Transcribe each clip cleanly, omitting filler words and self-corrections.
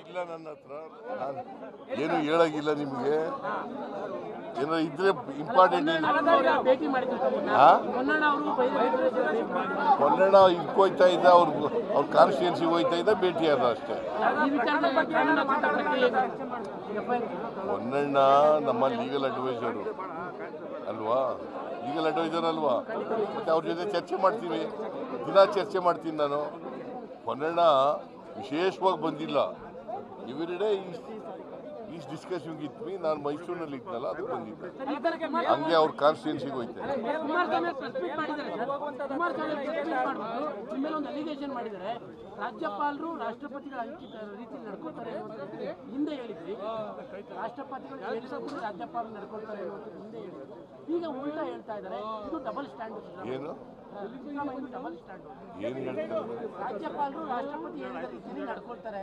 ಇಲ್ಲ ನನ್ನ ಹತ್ರ ನಾನು ಏನು ಹೇಳಾಗಿಲ್ಲ ನಿಮಗೆ. ಏನಾದ್ರು ಇದ್ರೆ ಇಂಪಾರ್ಟೆಂಟ್ ಹೊನ್ನಣ್ಣ ಇದಕ್ಕೆ ಹೋಯ್ತಾ ಇದ್ದ, ಅವ್ರ ಕಾನ್ಸ್ಟಿಟ್ಯೂನ್ಸಿಗೆ ಹೋಯ್ತಾ ಇದ್ದ, ಭೇಟಿ ಆದ ಅಷ್ಟೇ. ಹೊನ್ನಣ್ಣ ನಮ್ಮ ಲೀಗಲ್ ಅಡ್ವೈಸರು ಅಲ್ವಾ, ಲೀಗಲ್ ಅಡ್ವೈಸರ್ ಅಲ್ವಾ, ಮತ್ತೆ ಅವ್ರ ಜೊತೆ ಚರ್ಚೆ ಮಾಡ್ತೀವಿ, ದಿನ ಚರ್ಚೆ ಮಾಡ್ತೀನಿ ನಾನು. ಹೊನ್ನಣ್ಣ ವಿಶೇಷವಾಗಿ ಬಂದಿಲ್ಲ, everyday is discussing with me. ನಾನು ಮೈಸೂರಿನಲ್ಲಿ ಇದ್ನಲ್ಲ, ಅದು ಬಂದಿದ್ದೆ, ಹಂಗೆ ಅವ್ರ ಕಾನ್ಸ್ಟಿಟ್ಯೂನ್ಸಿಗೆ ಹೋಯ್ತೆ. ರಾಜ್ಯಪಾಲರು ರಾಷ್ಟ್ರಪತಿಗಳ ರೀತಿ ನಡ್ಕೊಳ್ತಾರೆ ಹಿಂದೆ ಹೇಳಿದ್ರಿ, ರಾಷ್ಟ್ರಪತಿಗಳು ರಾಜ್ಯಪಾಲರು ನಡ್ಕೊಳ್ತಾರೆ ಹಿಂದೆ ಹೇಳಿದ್ರಿ. ಈಗ ಉಲ್ಟಾ ಹೇಳ್ತಾ ಇದ್ದಾರೆ, ಇದು ಡಬಲ್ ಸ್ಟ್ಯಾಂಡ್. ಏನು ಡಬಲ್ ಸ್ಟ್ಯಾಂಡ್ ಏನು ಹೇಳ್ತಾರೆ? ರಾಜ್ಯಪಾಲರು ರಾಷ್ಟ್ರಪತಿ ಹೇಳಿದ ರೀತಿ ನಡ್ಕೊಳ್ತಾರೆ,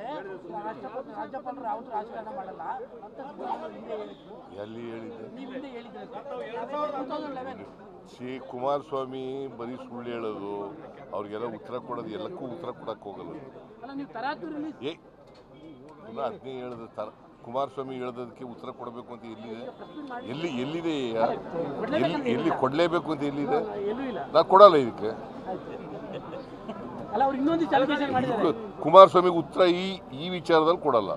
ರಾಜ್ಯಪಾಲರು ಯಾವತ್ತು ರಾಜಕಾರಣ ಮಾಡಲ್ಲ ಅಂತ ಹಿಂದೆ ಹೇಳಿದ್ರು. ಎಲ್ಲಿ ಹೇಳಿದ್ದೆ? ನೀವು ಹಿಂದೆ ಹೇಳಿದ್ರೆ 2011 ಶ್ರೀ ಕುಮಾರಸ್ವಾಮಿ ಬರೀ ಸುಳ್ಳು ಹೇಳೋದು, ಅವ್ರಿಗೆಲ್ಲ ಉತ್ತರ ಕೊಡೋದು, ಎಲ್ಲಕ್ಕೂ ಉತ್ತರ ಕೊಡಕ್ಕೆ ಹೋಗಲ್ಲ. ಅಲ್ಲ, ನೀವು ತರಾತುರಿಲಿ ಅದನ್ನೇ ಹೇಳಿದ್ರೆ ಕುಮಾರಸ್ವಾಮಿ ಹೇಳೋದಕ್ಕೆ ಉತ್ತರ ಕೊಡಬೇಕು ಅಂತ ಎಲ್ಲಿದೆ? ಎಲ್ಲಿದೆ? ಎಲ್ಲಿ ಕೊಡಲೇಬೇಕು ಅಂತ ಎಲ್ಲಿದೆ? ನಾ ಕೊಡಲ್ಲ ಇದಕ್ಕೆ. ಕುಮಾರಸ್ವಾಮಿಗೆ ಉತ್ತರ ಈ ವಿಚಾರದಲ್ಲಿ ಕೊಡಲ್ಲ.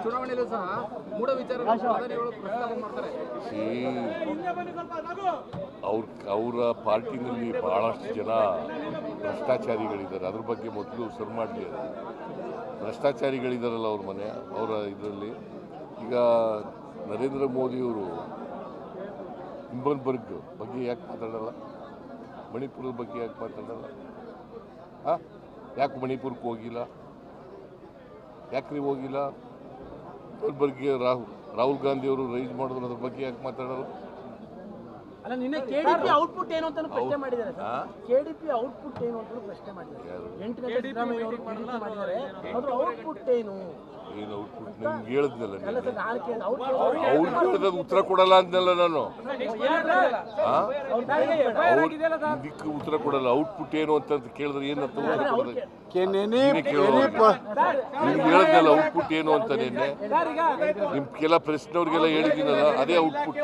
ಚುನಾವಣೆಯಲ್ಲೂ ಸಹ ಮೂಢ ವಿಚಾರ ಅವರ ಪಾರ್ಟಿನಲ್ಲಿ ಬಹಳಷ್ಟು ಜನ ಭ್ರಷ್ಟಾಚಾರಿಗಳಿದ್ದಾರೆ. ಅದ್ರ ಬಗ್ಗೆ ಮೊದಲು ಸರ್ ಮಾಡಲಿ. ಭ್ರಷ್ಟಾಚಾರಿಗಳಿದ್ದಾರಲ್ಲ ಅವರ ಇದರಲ್ಲಿ. ಈಗ ನರೇಂದ್ರ ಮೋದಿಯವರು ಹಿಂಬನ್ಬರ್ಗ್ ಬಗ್ಗೆ ಯಾಕೆ ಮಾತಾಡಲ್ಲ? ಮಣಿಪುರದ ಬಗ್ಗೆ ಯಾಕೆ ಮಾತಾಡಲ್ಲ? ಯಾಕೆ ಮಣಿಪುರಕ್ಕೆ ಹೋಗಿಲ್ಲ? ಯಾಕ್ರಿ ಹೋಗಿಲ್ಲ? ಹಿಂಬನ್ಬರ್ಗ್ಗೆ ರಾಹುಲ್ ಗಾಂಧಿ ಅವರು ರೈಸ್ ಮಾಡಿದ್ರು, ಅದ್ರ ಬಗ್ಗೆ ಯಾಕೆ ಮಾತಾಡಲ್ಲ? ಅಲ್ಲ, ನಿನ್ನೆ ಕೆಡಿಪಿ ಔಟ್ಪುಟ್ ಏನು ಅಂತ ಪ್ರಶ್ನೆ ಮಾಡಿದ್ದಾರೆ. ಕೆಡಿಪಿ ಔಟ್ಪುಟ್ ಏನು ಅಂತ ಪ್ರಶ್ನೆ ಮಾಡಿದ್ದಾರೆ. 8 ಗಂಟೆ ಸಿದ್ದರಾಮಯ್ಯ ಅವರು ಮಾಡಿದ್ದಾರೆ, ಅದ್ರ ಔಟ್ಪುಟ್ ಏನು? ಏನು ಔಟ್ಪುಟ್? ನಿಮ್ಗೆ ಹೇಳಿದ್ನಲ್ಲ, ಅವ್ರು ಕೇಳಿದ ಉತ್ತರ ಕೊಡಲ್ಲ ಅಂದ್ನಲ್ಲ ನಾನು. ಇದಕ್ಕೆ ಉತ್ತರ ಕೊಡಲ್ಲ. ಔಟ್ಪುಟ್ ಏನು ಅಂತ ಕೇಳಿದ್ರೆ ಏನಂತ ಉತ್ತರ ಕೊಡೋದು? ನಿಮ್ಗೆ ಹೇಳಿದ್ನಲ್ಲ ಔಟ್ಪುಟ್ ಏನು ಅಂತ. ನಿನ್ನೆ ನಿಮ್ ಕೆಲ ಪ್ರಶ್ನೆಯವ್ರಿಗೆಲ್ಲ ಹೇಳಿದ್ದೀನಲ್ಲ, ಅದೇ ಔಟ್ಪುಟ್.